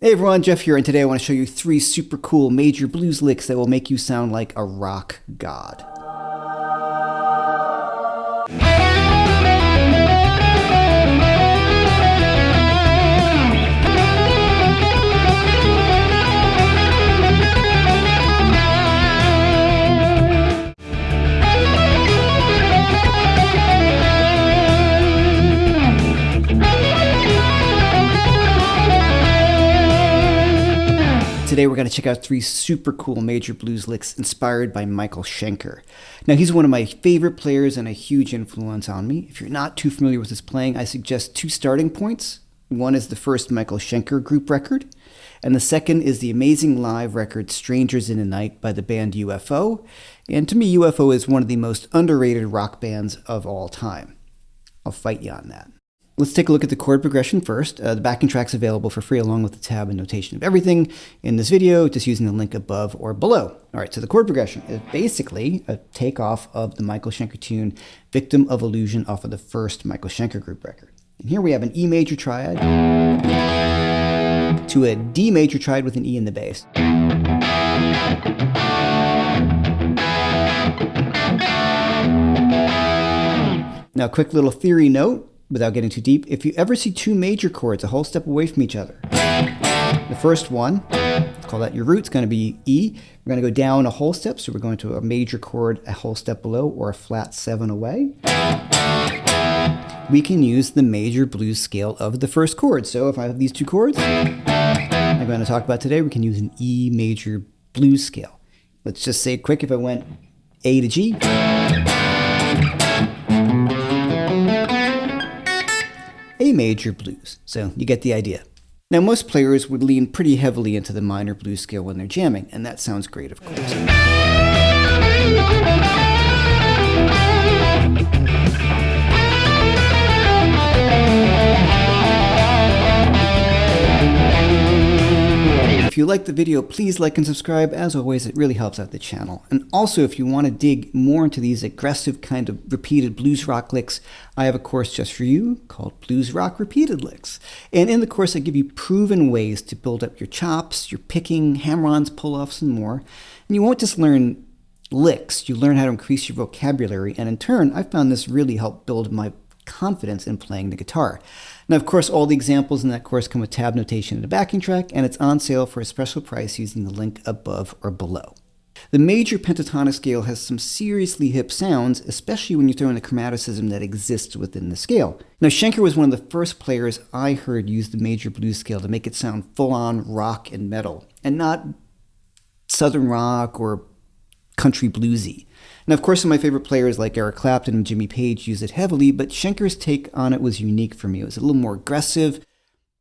Hey everyone, Jeff here, and today I want to show you 3 super cool major blues licks that will make you sound like a rock god. Today we're going to check out 3 super cool major blues licks inspired by Michael Schenker. Now he's one of my favorite players and a huge influence on me. If you're not too familiar with his playing, I suggest 2 starting points. One is the first Michael Schenker group record, and the second is the amazing live record Strangers in the Night by the band UFO. And to me, UFO is one of the most underrated rock bands of all time. I'll fight you on that. Let's take a look at the chord progression first. The backing track's available for free along with the tab and notation of everything in this video, just using the link above or below. All right, so the chord progression is basically a takeoff of the Michael Schenker tune Victim of Illusion off of the first Michael Schenker group record. And here we have an E major triad to a D major triad with an E in the bass. Now, quick little theory note. Without getting too deep, if you ever see 2 major chords a whole step away from each other, the first one, let's call that your root, it's going to be E. We're going to go down a whole step, so we're going to a major chord a whole step below or a flat 7 away. We can use the major blues scale of the first chord. So if I have these 2 chords I'm going to talk about today, we can use an E major blues scale. Let's just say quick, if I went A to G, A major blues. So you get the idea. Now most players would lean pretty heavily into the minor blues scale when they're jamming, and that sounds great, of course. If you like the video, please like and subscribe. As always, it really helps out the channel. And also, if you want to dig more into these aggressive kind of repeated blues rock licks, I have a course just for you called Blues Rock Repeated Licks. And in the course, I give you proven ways to build up your chops, your picking, hammer-ons, pull-offs, and more. And you won't just learn licks, you learn how to increase your vocabulary. And in turn, I found this really helped build my confidence in playing the guitar. Now, of course, all the examples in that course come with tab notation and a backing track, and it's on sale for a special price using the link above or below. The major pentatonic scale has some seriously hip sounds, especially when you throw in the chromaticism that exists within the scale. Now, Schenker was one of the first players I heard use the major blues scale to make it sound full-on rock and metal, and not southern rock or country bluesy. Now, of course, some of my favorite players like Eric Clapton and Jimmy Page use it heavily, but Schenker's take on it was unique for me. It was a little more aggressive,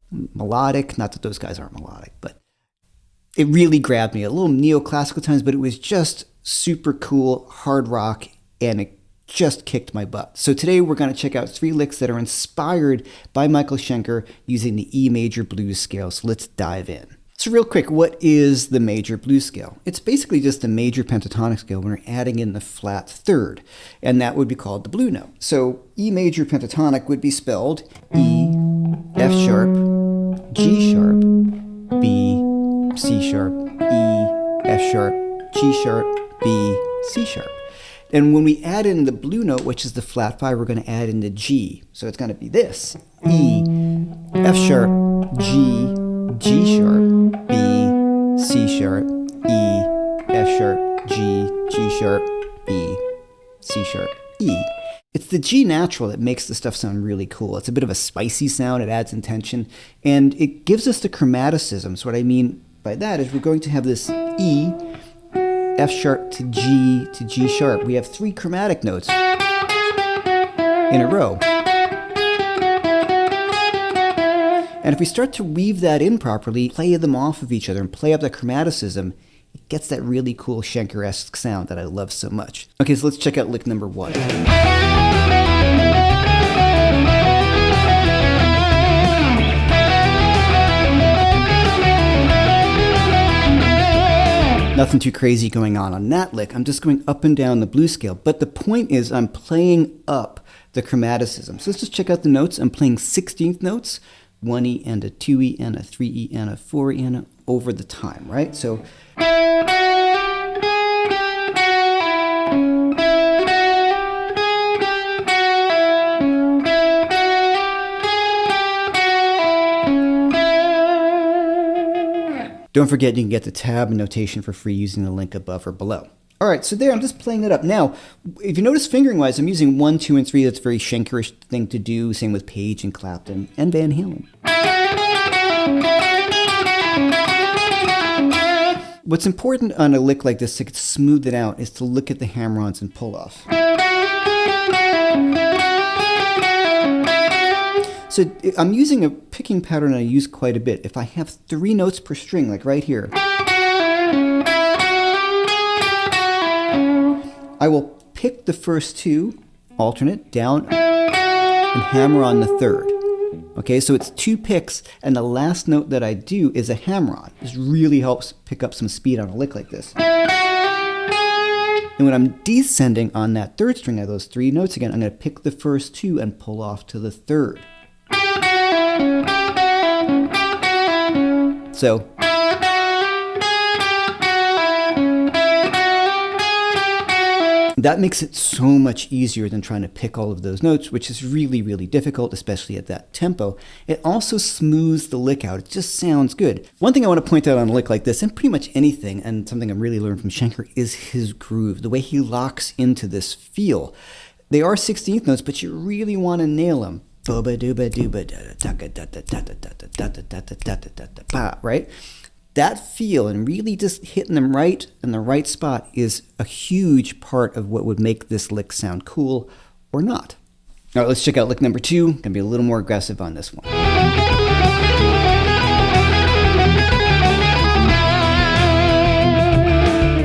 melodic, not that those guys aren't melodic, but it really grabbed me. A little neoclassical times, but it was just super cool, hard rock, and it just kicked my butt. So today we're going to check out 3 licks that are inspired by Michael Schenker using the E major blues scale. So let's dive in. So real quick, what is the major blues scale? It's basically just a major pentatonic scale when we're adding in the flat third, and that would be called the blue note. So E major pentatonic would be spelled E, F sharp, G sharp, B, C sharp, E, F sharp, G sharp, B, C sharp. And when we add in the blue note, which is the flat 5, we're going to add in the G. So it's going to be this: E, F sharp, G, G sharp, B, C sharp, E, F sharp, G, G sharp, B, C sharp, E. It's the G natural that makes the stuff sound really cool. It's a bit of a spicy sound, it adds intention, and it gives us the chromaticism. So what I mean by that is we're going to have this E, F sharp to G sharp. We have 3 chromatic notes in a row. And if we start to weave that in properly, play them off of each other and play up the chromaticism, it gets that really cool Schenker-esque sound that I love so much. Okay, so let's check out lick number 1. Nothing too crazy going on that lick. I'm just going up and down the blues scale. But the point is I'm playing up the chromaticism. So let's just check out the notes. I'm playing 16th notes, 1E and a 2E and a 3E and a 4E and a over the time, right? So don't forget you can get the tab and notation for free using the link above or below. All right, so there, I'm just playing it up. Now, if you notice fingering-wise, I'm using 1, 2, and 3. That's a very Schenkerish thing to do. Same with Page and Clapton and Van Halen. What's important on a lick like this to smooth it out is to look at the hammer-ons and pull-offs. So I'm using a picking pattern I use quite a bit. If I have 3 notes per string, like right here, I will pick the first 2, alternate, down, and hammer on the third. Okay, so it's 2 picks, and the last note that I do is a hammer-on. This really helps pick up some speed on a lick like this. And when I'm descending on that third string of those 3 notes again, I'm going to pick the first 2 and pull off to the third. So that makes it so much easier than trying to pick all of those notes, which is really, really difficult, especially at that tempo. It also smooths the lick out. It just sounds good. One thing I want to point out on a lick like this, and pretty much anything, and something I'm really learned from Schenker, is his groove, the way he locks into this feel. They are 16th notes, but you really want to nail them. Right? That feel and really just hitting them right in the right spot is a huge part of what would make this lick sound cool or not. All right, let's check out lick number 2. Gonna be a little more aggressive on this one.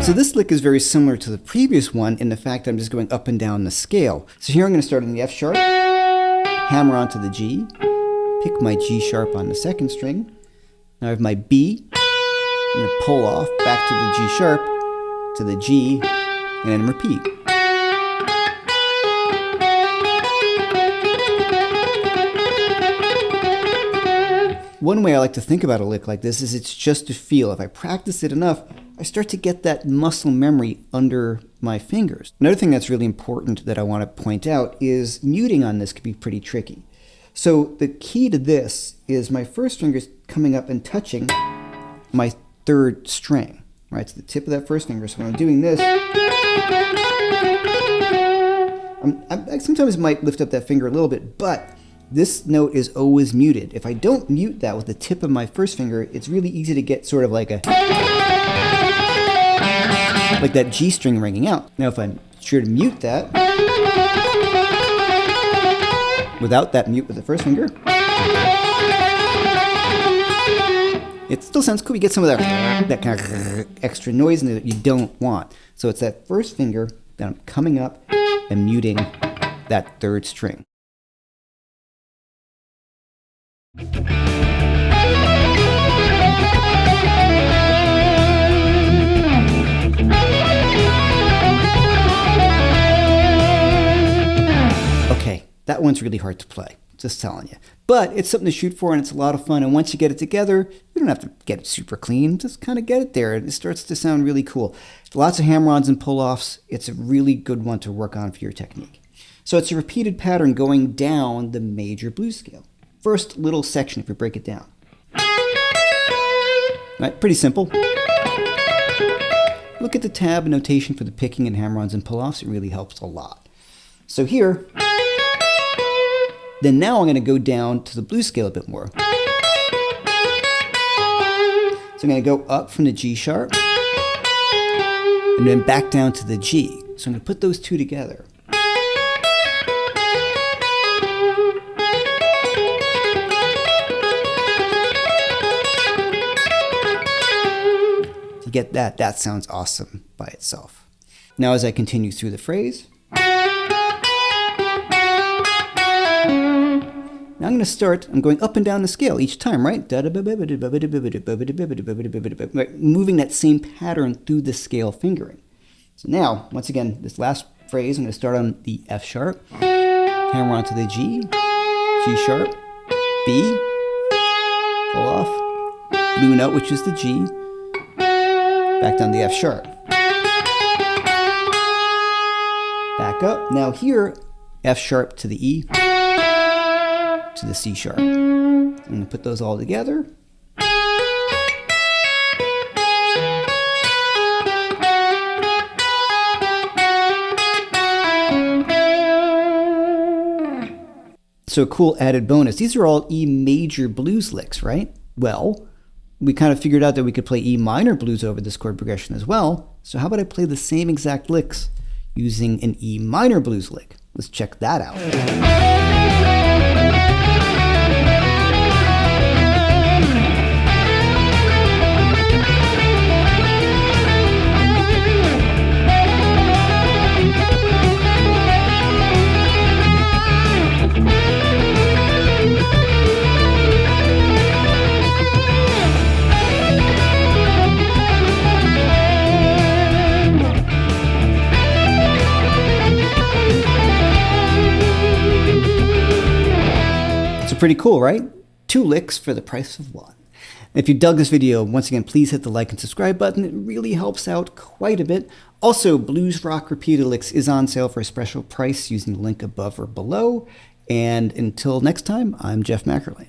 So this lick is very similar to the previous one in the fact that I'm just going up and down the scale. So here I'm going to start on the F sharp, hammer onto the G, pick my G sharp on the second string. Now I have my B. I'm going to pull off back to the G sharp, to the G, and then repeat. One way I like to think about a lick like this is it's just a feel. If I practice it enough, I start to get that muscle memory under my fingers. Another thing that's really important that I want to point out is muting on this can be pretty tricky. So the key to this is my first finger is coming up and touching my third string, right? So the tip of that first finger. So when I'm doing this, I sometimes might lift up that finger a little bit, but this note is always muted. If I don't mute that with the tip of my first finger, it's really easy to get sort of like that G string ringing out. Now if I'm sure to mute that, without that mute with the first finger, it still sounds cool. You get some of that kind of extra noise in there that you don't want. So it's that first finger that I'm coming up and muting that third string. Okay, that one's really hard to play, just telling you. But it's something to shoot for and it's a lot of fun. And once you get it together, you don't have to get it super clean, just kind of get it there. And it starts to sound really cool. Lots of hammer-ons and pull-offs. It's a really good one to work on for your technique. So it's a repeated pattern going down the major blues scale. First little section if we break it down. Right, pretty simple. Look at the tab notation for the picking and hammer-ons and pull-offs. It really helps a lot. So here, then now I'm going to go down to the blues scale a bit more. So I'm going to go up from the G sharp and then back down to the G. So I'm going to put those two together. To get that, that sounds awesome by itself. Now as I continue through the phrase, now I'm going to start, I'm going up and down the scale each time, right? Moving that same pattern through the scale fingering. So now, once again, this last phrase, I'm going to start on the F sharp, hammer onto the G, G sharp, B, pull off, blue note, which is the G, back down the F sharp. Back up. Now here, F sharp to the E, to the C sharp. I'm going to put those all together. So a cool added bonus, these are all E major blues licks, right? Well, we kind of figured out that we could play E minor blues over this chord progression as well. So how about I play the same exact licks using an E minor blues lick? Let's check that out. So pretty cool, right? 2 licks for the price of 1. If you dug this video, once again, please hit the like and subscribe button. It really helps out quite a bit. Also, Blues Rock Repeated Licks is on sale for a special price using the link above or below. And until next time, I'm Jeff Mackerlane.